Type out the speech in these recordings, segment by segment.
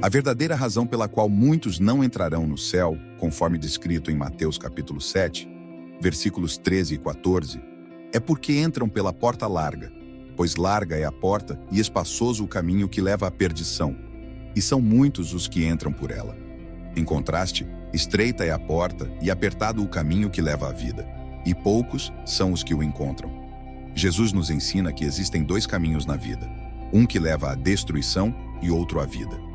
A verdadeira razão pela qual muitos não entrarão no céu, conforme descrito em Mateus capítulo 7, versículos 13 e 14, é porque entram pela porta larga, pois larga é a porta e espaçoso o caminho que leva à perdição, e são muitos os que entram por ela. Em contraste, estreita é a porta e apertado o caminho que leva à vida, e poucos são os que o encontram. Jesus nos ensina que existem dois caminhos na vida, um que leva à destruição e outro à vida.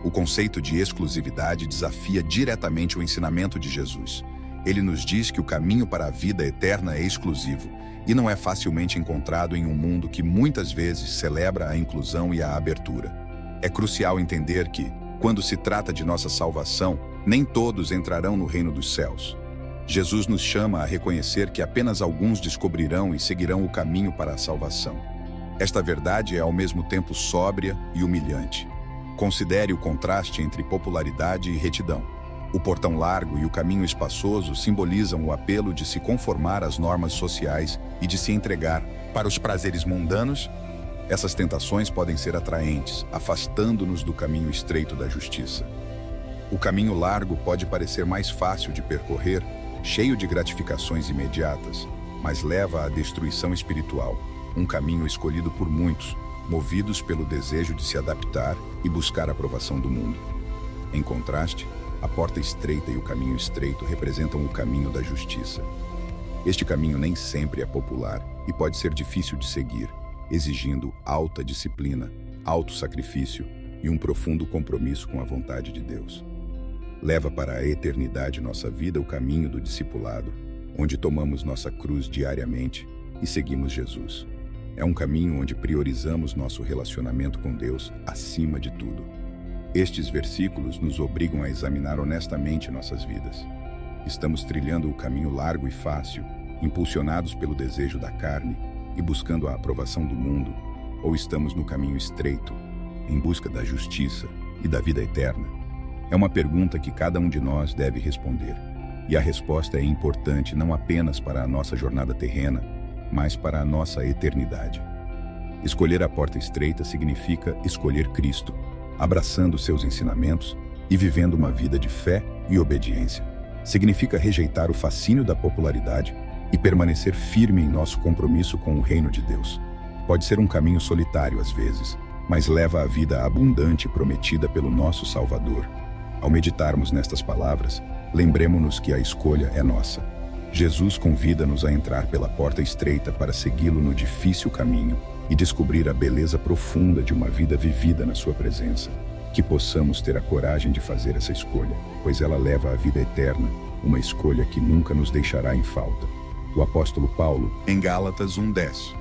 O conceito de exclusividade desafia diretamente o ensinamento de Jesus. Ele nos diz que o caminho para a vida eterna é exclusivo e não é facilmente encontrado em um mundo que muitas vezes celebra a inclusão e a abertura. É crucial entender que, quando se trata de nossa salvação, nem todos entrarão no reino dos céus. Jesus nos chama a reconhecer que apenas alguns descobrirão e seguirão o caminho para a salvação. Esta verdade é ao mesmo tempo sóbria e humilhante. Considere o contraste entre popularidade e retidão. O portão largo e o caminho espaçoso simbolizam o apelo de se conformar às normas sociais e de se entregar para os prazeres mundanos. Essas tentações podem ser atraentes, afastando-nos do caminho estreito da justiça. O caminho largo pode parecer mais fácil de percorrer, cheio de gratificações imediatas, mas leva à destruição espiritual, um caminho escolhido por muitos, movidos pelo desejo de se adaptar e buscar a aprovação do mundo. Em contraste, a porta estreita e o caminho estreito representam o caminho da justiça. Este caminho nem sempre é popular e pode ser difícil de seguir, exigindo alta disciplina, alto sacrifício e um profundo compromisso com a vontade de Deus. Leva para a eternidade nossa vida o caminho do discipulado, onde tomamos nossa cruz diariamente e seguimos Jesus. É um caminho onde priorizamos nosso relacionamento com Deus acima de tudo. Estes versículos nos obrigam a examinar honestamente nossas vidas. Estamos trilhando o caminho largo e fácil, impulsionados pelo desejo da carne e buscando a aprovação do mundo, ou estamos no caminho estreito, em busca da justiça e da vida eterna? É uma pergunta que cada um de nós deve responder. E a resposta é importante não apenas para a nossa jornada terrena, mas para a nossa eternidade. Escolher a porta estreita significa escolher Cristo, abraçando seus ensinamentos e vivendo uma vida de fé e obediência. Significa rejeitar o fascínio da popularidade e permanecer firme em nosso compromisso com o reino de Deus. Pode ser um caminho solitário às vezes, mas leva à vida abundante prometida pelo nosso Salvador. Ao meditarmos nestas palavras, lembremos-nos que a escolha é nossa. Jesus convida-nos a entrar pela porta estreita para segui-lo no difícil caminho e descobrir a beleza profunda de uma vida vivida na sua presença. Que possamos ter a coragem de fazer essa escolha, pois ela leva à vida eterna, uma escolha que nunca nos deixará em falta. O apóstolo Paulo, em Gálatas 1:10,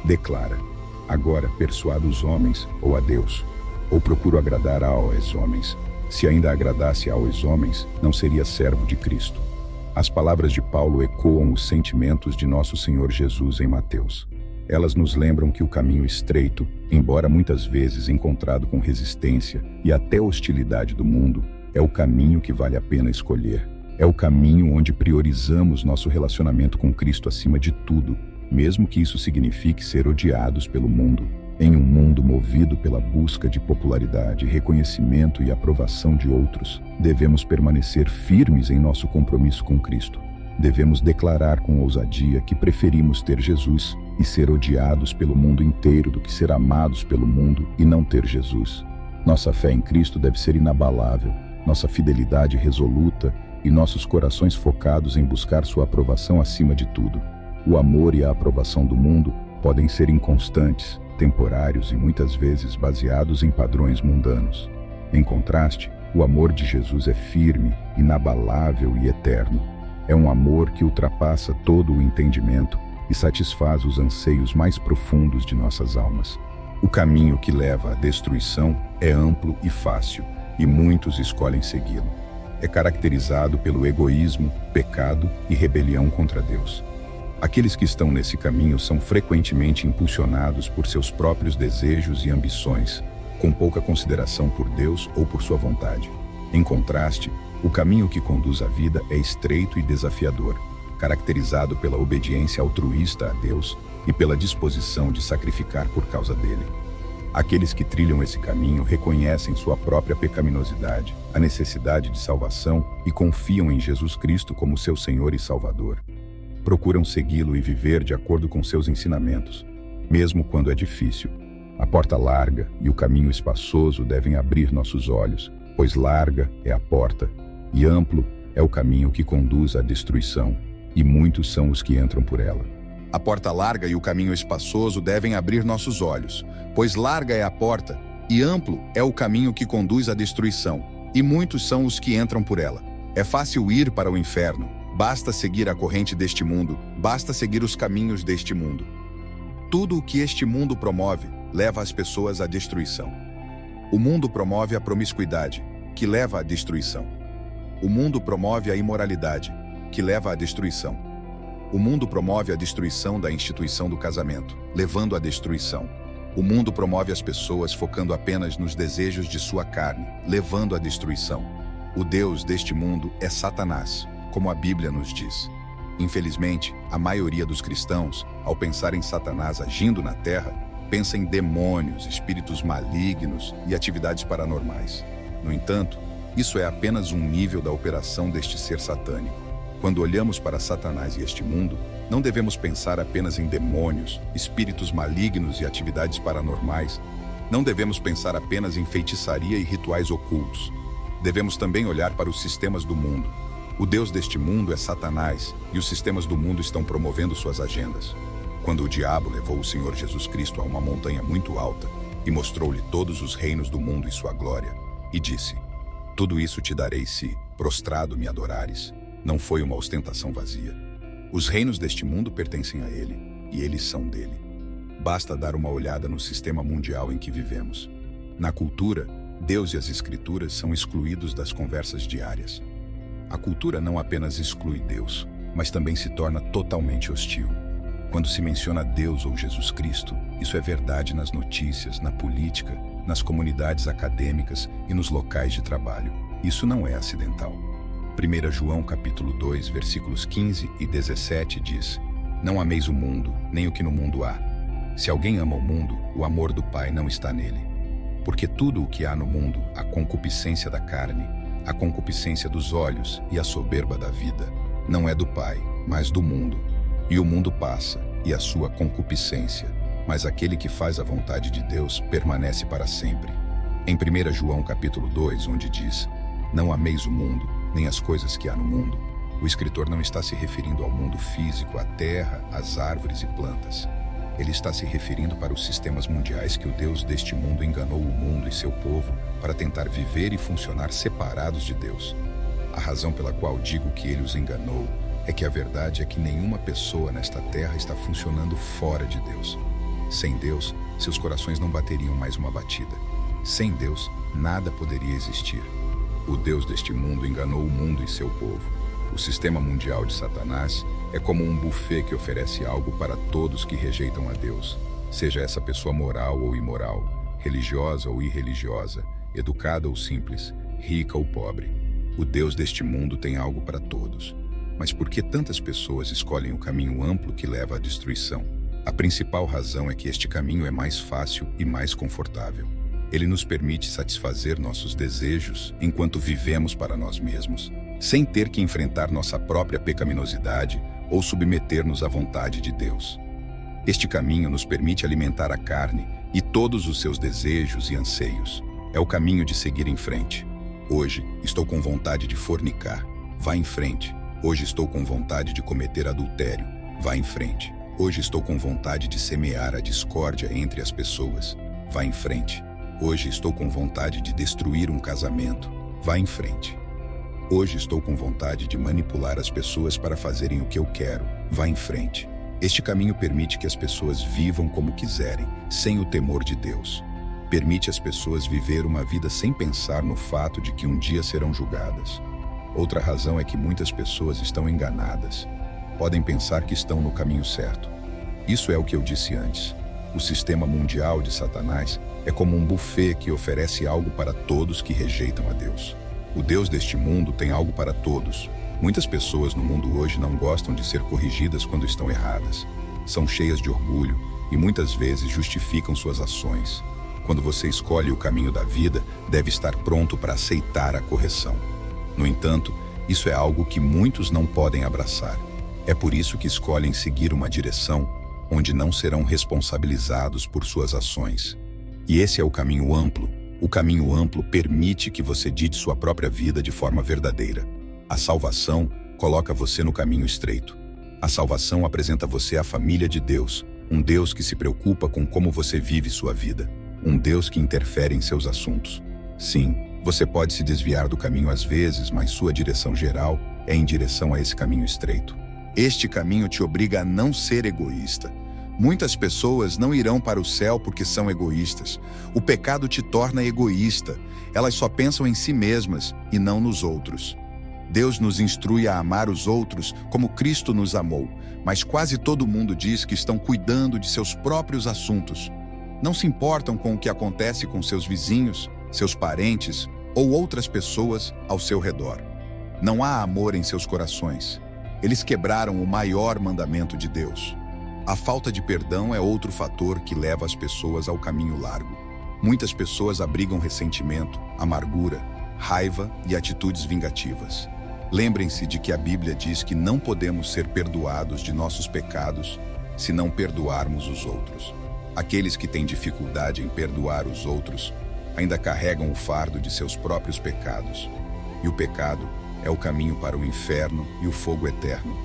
declara: agora persuado os homens ou a Deus, ou procuro agradar aos homens. Se ainda agradasse aos homens, não seria servo de Cristo. As palavras de Paulo ecoam os sentimentos de nosso Senhor Jesus em Mateus. Elas nos lembram que o caminho estreito, embora muitas vezes encontrado com resistência e até hostilidade do mundo, é o caminho que vale a pena escolher. É o caminho onde priorizamos nosso relacionamento com Cristo acima de tudo, mesmo que isso signifique ser odiados pelo mundo. Em um mundo movido pela busca de popularidade, reconhecimento e aprovação de outros, devemos permanecer firmes em nosso compromisso com Cristo. Devemos declarar com ousadia que preferimos ter Jesus e ser odiados pelo mundo inteiro do que ser amados pelo mundo e não ter Jesus. Nossa fé em Cristo deve ser inabalável, nossa fidelidade resoluta e nossos corações focados em buscar sua aprovação acima de tudo. O amor e a aprovação do mundo podem ser inconstantes, temporários e muitas vezes baseados em padrões mundanos. Em contraste, o amor de Jesus é firme, inabalável e eterno. É um amor que ultrapassa todo o entendimento e satisfaz os anseios mais profundos de nossas almas. O caminho que leva à destruição é amplo e fácil, e muitos escolhem segui-lo. É caracterizado pelo egoísmo, pecado e rebelião contra Deus. Aqueles que estão nesse caminho são frequentemente impulsionados por seus próprios desejos e ambições, com pouca consideração por Deus ou por sua vontade. Em contraste, o caminho que conduz à vida é estreito e desafiador, caracterizado pela obediência altruísta a Deus e pela disposição de sacrificar por causa dele. Aqueles que trilham esse caminho reconhecem sua própria pecaminosidade, a necessidade de salvação e confiam em Jesus Cristo como seu Senhor e Salvador. Procuram segui-lo e viver de acordo com seus ensinamentos, mesmo quando é difícil. A porta larga e o caminho espaçoso devem abrir nossos olhos, pois larga é a porta e amplo é o caminho que conduz à destruição, e muitos são os que entram por ela. A porta larga e o caminho espaçoso devem abrir nossos olhos, pois larga é a porta e amplo é o caminho que conduz à destruição, e muitos são os que entram por ela. É fácil ir para o inferno, basta seguir a corrente deste mundo, basta seguir os caminhos deste mundo. Tudo o que este mundo promove leva as pessoas à destruição. O mundo promove a promiscuidade, que leva à destruição. O mundo promove a imoralidade, que leva à destruição. O mundo promove a destruição da instituição do casamento, levando à destruição. O mundo promove as pessoas focando apenas nos desejos de sua carne, levando à destruição. O Deus deste mundo é Satanás, como a Bíblia nos diz. Infelizmente, a maioria dos cristãos, ao pensar em Satanás agindo na terra, pensa em demônios, espíritos malignos e atividades paranormais. No entanto, isso é apenas um nível da operação deste ser satânico. Quando olhamos para Satanás e este mundo, não devemos pensar apenas em demônios, espíritos malignos e atividades paranormais. Não devemos pensar apenas em feitiçaria e rituais ocultos. Devemos também olhar para os sistemas do mundo. O Deus deste mundo é Satanás, e os sistemas do mundo estão promovendo suas agendas. Quando o diabo levou o Senhor Jesus Cristo a uma montanha muito alta e mostrou-lhe todos os reinos do mundo e sua glória, e disse: "Tudo isso te darei se, prostrado, me adorares." Não foi uma ostentação vazia. Os reinos deste mundo pertencem a ele, e eles são dele. Basta dar uma olhada no sistema mundial em que vivemos. Na cultura, Deus e as Escrituras são excluídos das conversas diárias. A cultura não apenas exclui Deus, mas também se torna totalmente hostil. Quando se menciona Deus ou Jesus Cristo, isso é verdade nas notícias, na política, nas comunidades acadêmicas e nos locais de trabalho. Isso não é acidental. 1 João capítulo 2, versículos 15 e 17 diz: "Não ameis o mundo, nem o que no mundo há. Se alguém ama o mundo, o amor do Pai não está nele. Porque tudo o que há no mundo, a concupiscência da carne, a concupiscência dos olhos e a soberba da vida, não é do Pai, mas do mundo. E o mundo passa, e a sua concupiscência, mas aquele que faz a vontade de Deus permanece para sempre." Em 1 João capítulo 2, onde diz: "Não ameis o mundo, nem as coisas que há no mundo", o escritor não está se referindo ao mundo físico, à terra, às árvores e plantas. Ele está se referindo para os sistemas mundiais que o Deus deste mundo enganou o mundo e seu povo para tentar viver e funcionar separados de Deus. A razão pela qual digo que ele os enganou é que a verdade é que nenhuma pessoa nesta terra está funcionando fora de Deus. Sem Deus, seus corações não bateriam mais uma batida. Sem Deus, nada poderia existir. O Deus deste mundo enganou o mundo e seu povo. O sistema mundial de Satanás é como um buffet que oferece algo para todos que rejeitam a Deus, seja essa pessoa moral ou imoral, religiosa ou irreligiosa, educada ou simples, rica ou pobre. O Deus deste mundo tem algo para todos. Mas por que tantas pessoas escolhem o caminho amplo que leva à destruição? A principal razão é que este caminho é mais fácil e mais confortável. Ele nos permite satisfazer nossos desejos enquanto vivemos para nós mesmos, sem ter que enfrentar nossa própria pecaminosidade ou submeter-nos à vontade de Deus. Este caminho nos permite alimentar a carne e todos os seus desejos e anseios. É o caminho de seguir em frente. Hoje, estou com vontade de fornicar. Vá em frente. Hoje estou com vontade de cometer adultério. Vá em frente. Hoje estou com vontade de semear a discórdia entre as pessoas. Vá em frente. Hoje estou com vontade de destruir um casamento. Vá em frente. Hoje estou com vontade de manipular as pessoas para fazerem o que eu quero. Vá em frente. Este caminho permite que as pessoas vivam como quiserem, sem o temor de Deus. Permite às pessoas viver uma vida sem pensar no fato de que um dia serão julgadas. Outra razão é que muitas pessoas estão enganadas. Podem pensar que estão no caminho certo. Isso é o que eu disse antes. O sistema mundial de Satanás é como um buffet que oferece algo para todos que rejeitam a Deus. O Deus deste mundo tem algo para todos. Muitas pessoas no mundo hoje não gostam de ser corrigidas quando estão erradas. São cheias de orgulho e muitas vezes justificam suas ações. Quando você escolhe o caminho da vida, deve estar pronto para aceitar a correção. No entanto, isso é algo que muitos não podem abraçar. É por isso que escolhem seguir uma direção onde não serão responsabilizados por suas ações. E esse é o caminho amplo. O caminho amplo permite que você dite sua própria vida de forma verdadeira. A salvação coloca você no caminho estreito. A salvação apresenta você à família de Deus, um Deus que se preocupa com como você vive sua vida, um Deus que interfere em seus assuntos. Sim, você pode se desviar do caminho às vezes, mas sua direção geral é em direção a esse caminho estreito. Este caminho te obriga a não ser egoísta. Muitas pessoas não irão para o céu porque são egoístas. O pecado te torna egoísta. Elas só pensam em si mesmas e não nos outros. Deus nos instrui a amar os outros como Cristo nos amou, mas quase todo mundo diz que estão cuidando de seus próprios assuntos. Não se importam com o que acontece com seus vizinhos, seus parentes ou outras pessoas ao seu redor. Não há amor em seus corações. Eles quebraram o maior mandamento de Deus. A falta de perdão é outro fator que leva as pessoas ao caminho largo. Muitas pessoas abrigam ressentimento, amargura, raiva e atitudes vingativas. Lembrem-se de que a Bíblia diz que não podemos ser perdoados de nossos pecados se não perdoarmos os outros. Aqueles que têm dificuldade em perdoar os outros ainda carregam o fardo de seus próprios pecados. E o pecado é o caminho para o inferno e o fogo eterno.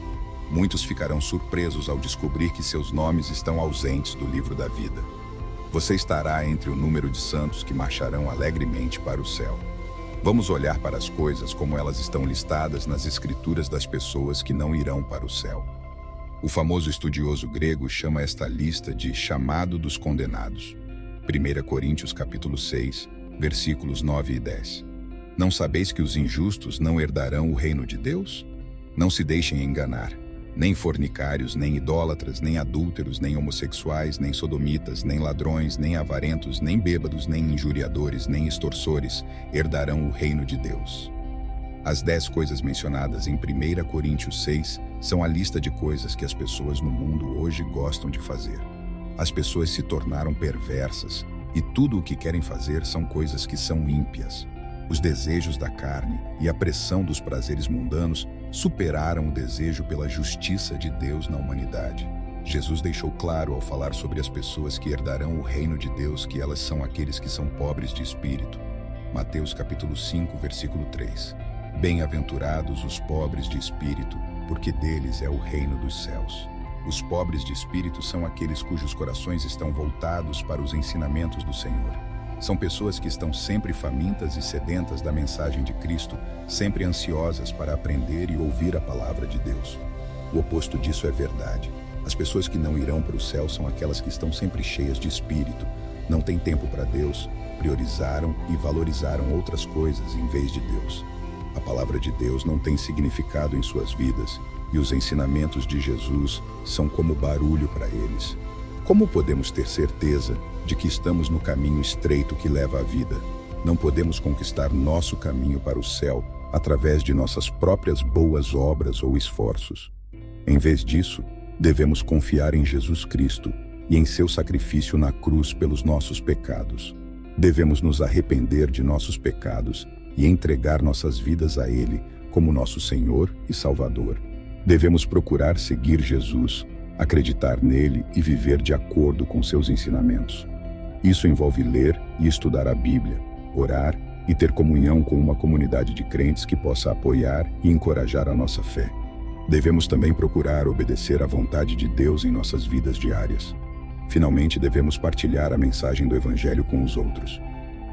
Muitos ficarão surpresos ao descobrir que seus nomes estão ausentes do livro da vida. Você estará entre o número de santos que marcharão alegremente para o céu. Vamos olhar para as coisas como elas estão listadas nas escrituras das pessoas que não irão para o céu. O famoso estudioso grego chama esta lista de chamado dos condenados. 1 Coríntios capítulo 6, versículos 9 e 10. Não sabeis que os injustos não herdarão o reino de Deus? Não se deixem enganar. Nem fornicários, nem idólatras, nem adúlteros, nem homossexuais, nem sodomitas, nem ladrões, nem avarentos, nem bêbados, nem injuriadores, nem extorsores herdarão o reino de Deus. As 10 coisas mencionadas em 1 Coríntios 6 são a lista de coisas que as pessoas no mundo hoje gostam de fazer. As pessoas se tornaram perversas e tudo o que querem fazer são coisas que são ímpias. Os desejos da carne e a pressão dos prazeres mundanos superaram o desejo pela justiça de Deus na humanidade. Jesus deixou claro ao falar sobre as pessoas que herdarão o reino de Deus que elas são aqueles que são pobres de espírito. Mateus capítulo 5, versículo 3. Bem-aventurados os pobres de espírito, porque deles é o reino dos céus. Os pobres de espírito são aqueles cujos corações estão voltados para os ensinamentos do Senhor. São pessoas que estão sempre famintas e sedentas da mensagem de Cristo, sempre ansiosas para aprender e ouvir a palavra de Deus. O oposto disso é verdade. As pessoas que não irão para o céu são aquelas que estão sempre cheias de espírito, não têm tempo para Deus, priorizaram e valorizaram outras coisas em vez de Deus. A palavra de Deus não tem significado em suas vidas, e os ensinamentos de Jesus são como barulho para eles. Como podemos ter certeza de que estamos no caminho estreito que leva à vida? Não podemos conquistar nosso caminho para o céu através de nossas próprias boas obras ou esforços. Em vez disso, devemos confiar em Jesus Cristo e em seu sacrifício na cruz pelos nossos pecados. Devemos nos arrepender de nossos pecados e entregar nossas vidas a Ele como nosso Senhor e Salvador. Devemos procurar seguir Jesus, acreditar nele e viver de acordo com seus ensinamentos. Isso envolve ler e estudar a Bíblia, orar e ter comunhão com uma comunidade de crentes que possa apoiar e encorajar a nossa fé. Devemos também procurar obedecer à vontade de Deus em nossas vidas diárias. Finalmente, devemos partilhar a mensagem do Evangelho com os outros.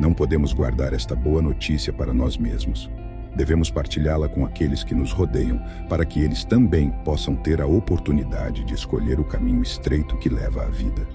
Não podemos guardar esta boa notícia para nós mesmos. Devemos partilhá-la com aqueles que nos rodeiam, para que eles também possam ter a oportunidade de escolher o caminho estreito que leva à vida.